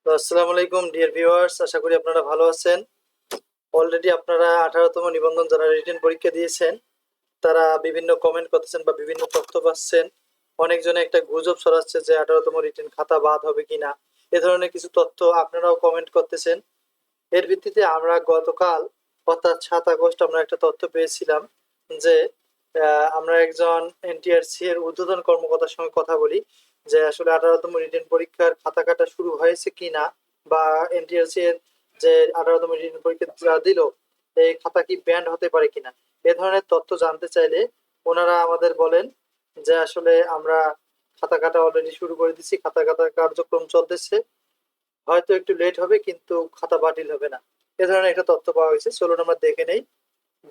তো আসসালামু আলাইকুম ডিয়ার ভিউয়ার্স, আশা করি আপনারা ভালো আছেন। অলরেডি আপনারা 18তম নিবন্ধন যারা রিটেন পরীক্ষা দিয়েছেন তারা বিভিন্ন কমেন্ট করতেছেন বা বিভিন্ন তথ্য পাচ্ছেন। অনেকজনে একটা গুজব ছড়াচ্ছে যে 18তম রিটেন খাতা বাদ হবে কিনা, এ ধরনের কিছু তথ্য আপনারাও কমেন্ট করতেছেন। এর ভিত্তিতে আমরা গতকাল অর্থাৎ 7 আগস্ট আমরা একটা তথ্য পেয়েছিলাম যে আমরা একজন এনটিআরসি এর ঊর্ধ্বতন কর্মকর্তার সঙ্গে কথা বলি যে আসলে 18তম রিটেন পরীক্ষার খাতা কাটা শুরু হয়েছে কিনা, বা এনটিআরসি এর যে 18তম রিটেন পরীক্ষা যারা দিল এই খাতা কি ব্যান্ড হতে পারে কিনা, এ ধরনের তথ্য জানতে চাইলে ওনারা আমাদের বলেন যে আসলে আমরা খাতা কাটা অলরেডি শুরু করে দিচ্ছি, খাতা কাটার কার্যক্রম চলতেছে, হয়তো একটু লেট হবে কিন্তু খাতা বাতিল হবে না। এ ধরনের একটা তথ্য পাওয়া গেছে, চলুন আমরা দেখে নেই।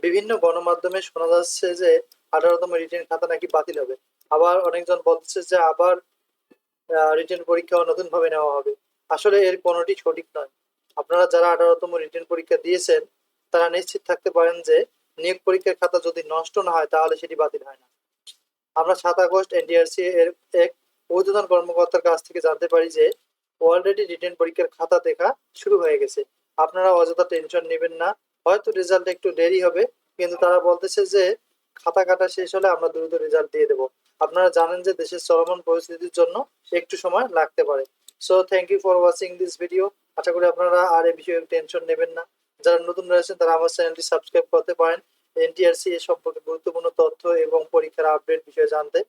বিভিন্ন গণমাধ্যমে শোনা যাচ্ছে যে 18তম রিটেন খাতা নাকি বাতিল হবে। আবার অনেকজন বলছে যে আবার রিটেন পরীক্ষা নতুন ভাবে নেওয়া হবে। আসলে এর কোনোটি সঠিক নয়। আপনারা যারা 18তম রিটেন পরীক্ষা দিয়েছেন তারা নিশ্চিত থাকতে পারেন যে নিয়োগ পরীক্ষার খাতা যদি নষ্ট না হয় তাহলে সেটি বাতিল হয় না। আমরা 7 আগস্ট এনটিআরসি এর এক ঊর্ধ্বতন কর্মকর্তার কাছ থেকে জানতে পারি যে অলরেডি রিটেন পরীক্ষার খাতা দেখা শুরু হয়ে গেছে। আপনারা অযথা টেনশন নেবেন না, হয়তো রেজাল্ট একটু দেরি হবে, কিন্তু তারা বলতেছে যে খাতা কাটা শেষ হলে আমরা দ্রুত রেজাল্ট দিয়ে দেবো। আপনারা জানেন যে দেশের চলমান পরিস্থিতির জন্য একটু সময় লাগতে পারে। So thank you for watching this video. আশা করি আপনারা আর এই বিষয়ে টেনশন নেবেন না। যারা নতুন রয়েছেন তারা আমার চ্যানেলটি সাবস্ক্রাইব করতে পারেন এনটিআরসি এ সম্পর্কে গুরুত্বপূর্ণ তথ্য এবং পরীক্ষার আপডেট বিষয়ে জানতে।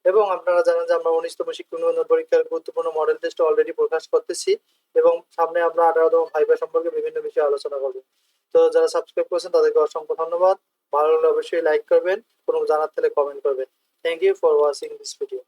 এবং আপনারা জানেন যে আমরা 19তম শিক্ষক নিবন্ধন পরীক্ষার গুরুত্বপূর্ণ মডেল টেস্ট অলরেডি প্রকাশ করতেছি, এবং সামনে আমরা 18তম ভাইবা সম্পর্কে বিভিন্ন বিষয়ে আলোচনা করবো। তো যারা সাবস্ক্রাইব করেছেন তাদেরকে অসংখ্য ধন্যবাদ। ভালো লাগলে অবশ্যই লাইক করবেন, কোনো জানার থাকলে কমেন্ট করবেন। Thank you for watching this video.